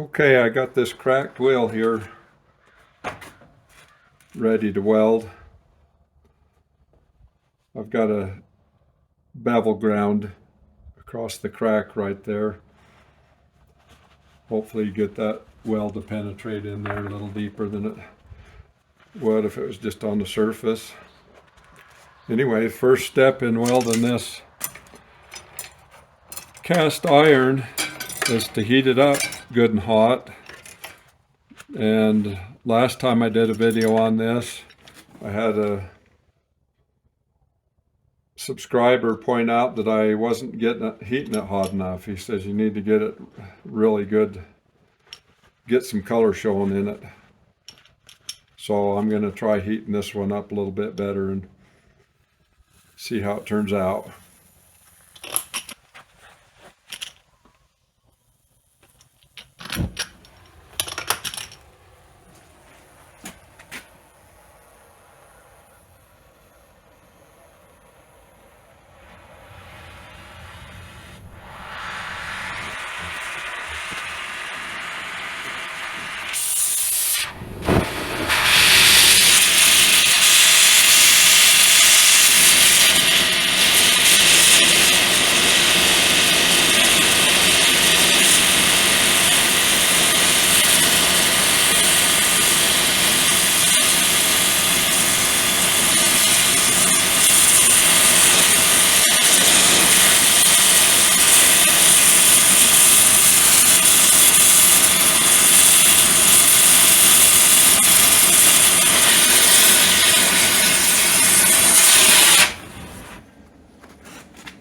Okay, I got this cracked wheel here ready to weld. I've got a bevel ground across the crack right there. Hopefully you get that weld to penetrate in there a little deeper than it would if it was just on the surface. Anyway, first step in welding this cast iron is to heat it up good and hot. And last time I did a video on this, I had a subscriber point out that I wasn't heating it hot enough. He says you need to get it really good, get some color showing in it. So I'm going to try heating this one up a little bit better and see how it turns out.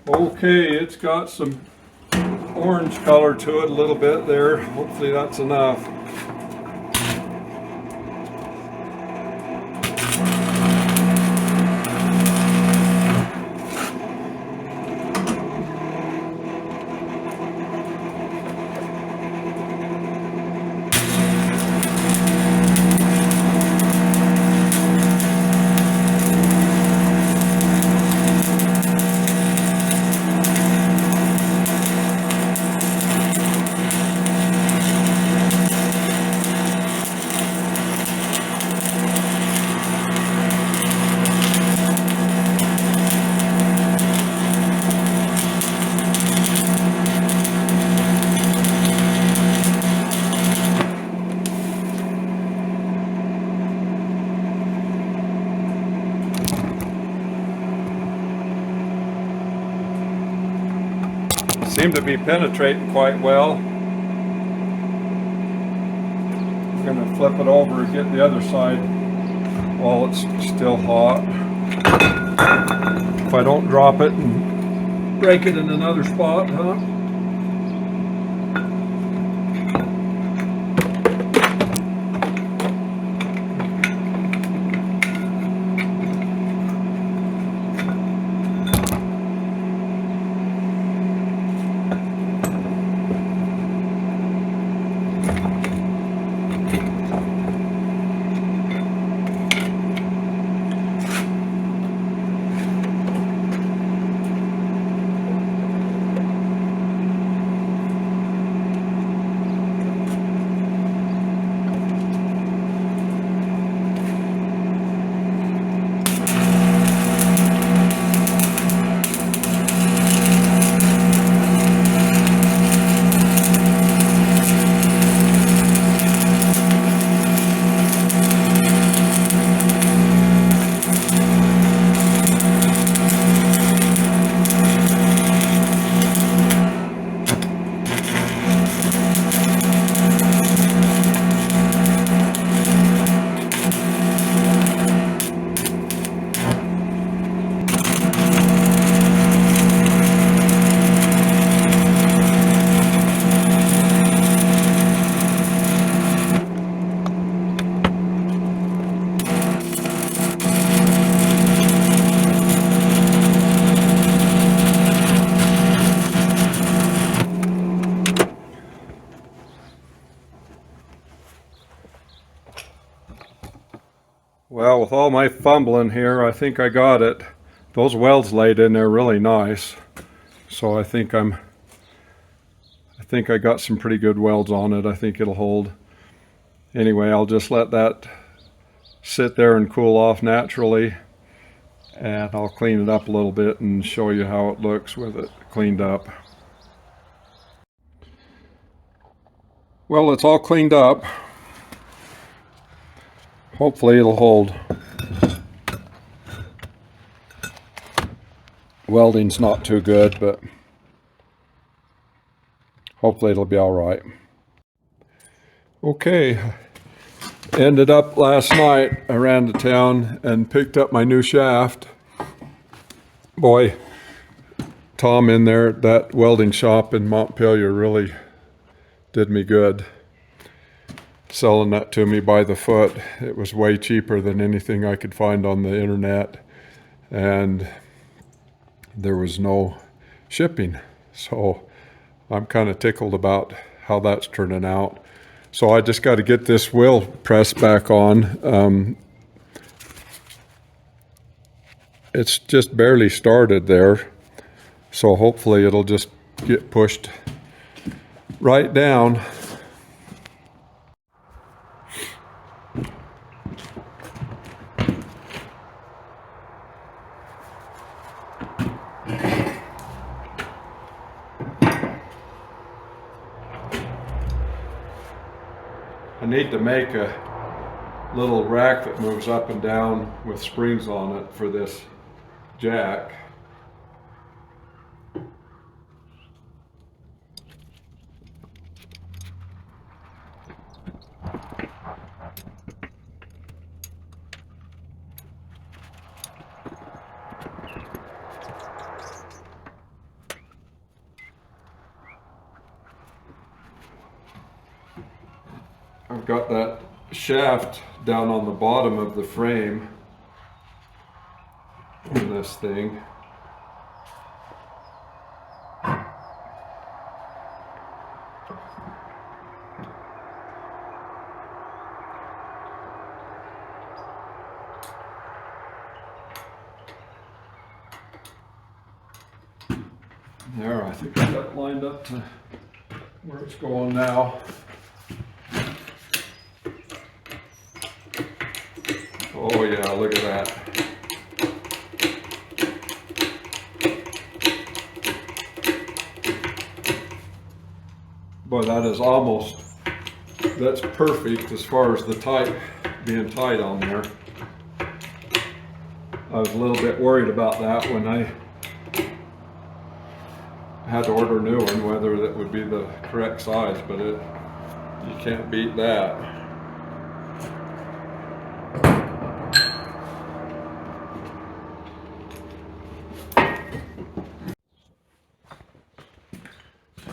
Okay, it's got some orange color to it a little bit there. Hopefully that's enough. Seem to be penetrating quite well. I'm going to flip it over and get the other side while it's still hot. If I don't drop it and break it in another spot, huh? Well, with all my fumbling here, I think I got it. Those welds laid in there really nice. So I think think I got some pretty good welds on it. I think it'll hold. Anyway, I'll just let that sit there and cool off naturally, and I'll clean it up a little bit and show you how it looks with it cleaned up. Well, it's all cleaned up. Hopefully it'll hold. Welding's not too good, but hopefully it'll be all right. Okay, ended up last night, I ran to town and picked up my new shaft. Boy, Tom in there at that welding shop in Montpelier really did me good. Selling that to me by the foot. It was way cheaper than anything I could find on the internet, and there was no shipping. So I'm kind of tickled about how that's turning out. So I just got to get this wheel press back on. It's just barely started there, so hopefully it'll just get pushed right down. I need to make a little rack that moves up and down with springs on it for this jack. I've got that shaft down on the bottom of the frame in this thing. There, I think I got it lined up to where it's going now. Oh yeah, look at that. Boy, that is almost, that's perfect as far as the being tight on there. I was a little bit worried about that when I had to order a new one, whether that would be the correct size, but you can't beat that.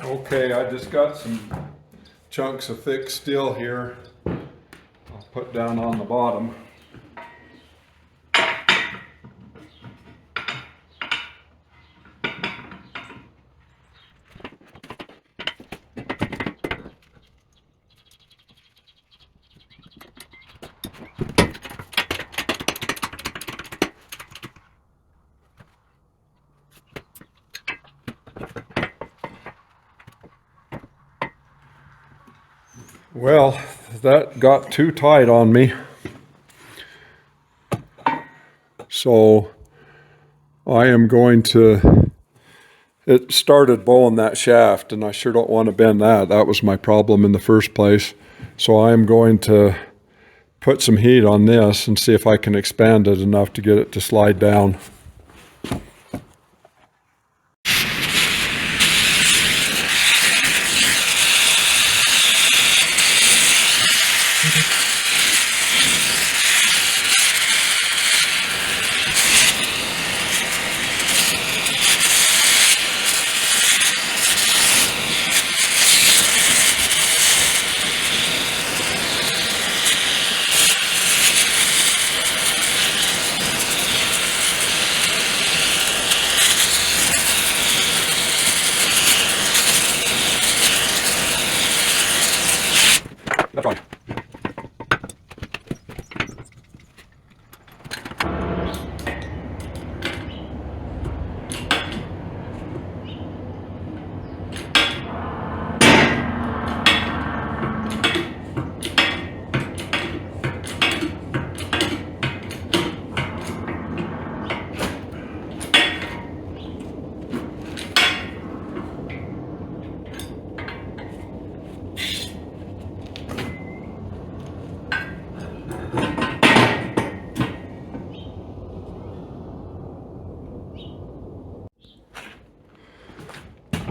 Okay, I just got some chunks of thick steel here I'll put down on the bottom. Well, that got too tight on me, so I am going to, it started bowing that shaft and I sure don't want to bend that. That was my problem in the first place. So I am going to put some heat on this and see if I can expand it enough to get it to slide down. That's fine.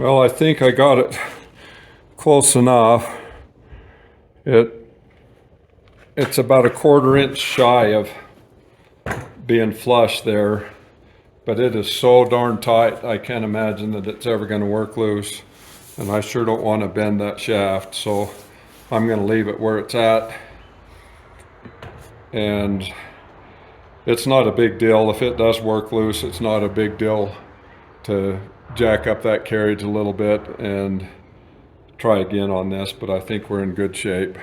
Well, I think I got it close enough. It's about a 1/4 inch shy of being flush there, but it is so darn tight I can't imagine that it's ever going to work loose, and I sure don't want to bend that shaft, so I'm going to leave it where it's at. And it's not a big deal if it does work loose. It's not a big deal to jack up that carriage a little bit and try again on this, but I think we're in good shape.